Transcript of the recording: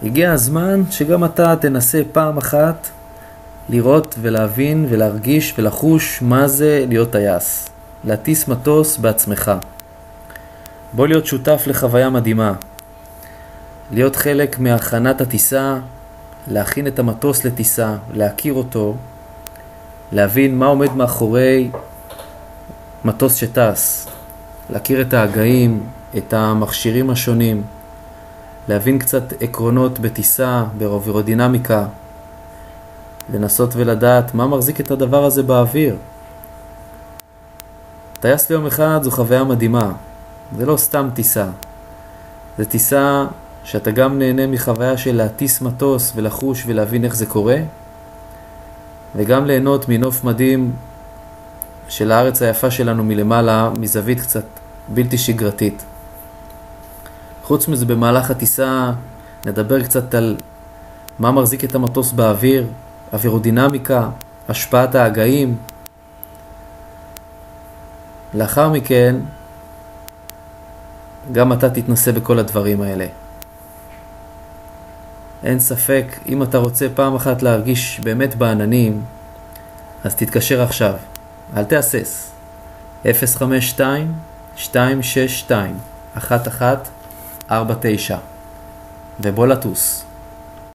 הגיע הזמן שגם אתה תנסה פעם אחת לראות ולהבין ולהרגיש ולחוש מה זה להיות טייס. להטיס מטוס בעצמך. בוא להיות שותף לחוויה מדהימה. להיות חלק מהכנת הטיסה, להכין את המטוס לטיסה, להכיר אותו, להבין מה עומד מאחורי מטוס שטס, להכיר את ההגאים, את המכשירים השונים, להבין קצת עקרונות בטיסה, באווירודינמיקה, לנסות ולדעת מה מחזיק את הדבר הזה באוויר. טייס ליום אחד זו חוויה מדהימה. זה לא סתם טיסה. זה טיסה שאתה גם נהנה מחוויה של להטיס מטוס ולחוש ולהבין איך זה קורה, וגם ליהנות מנוף מדהים של הארץ היפה שלנו מלמעלה, מזווית קצת בלתי שגרתית. חוץ מזה, במהלך הטיסה נדבר קצת על מה מחזיק את המטוס באוויר, אווירודינמיקה, השפעת ההגאים. לאחר מכן גם אתה תתנסה בכל הדברים האלה. אין ספק, אם אתה רוצה פעם אחת להרגיש באמת בעננים, אז תתקשר עכשיו. אל תהסס. 052-262-1149 ובוא לטוס.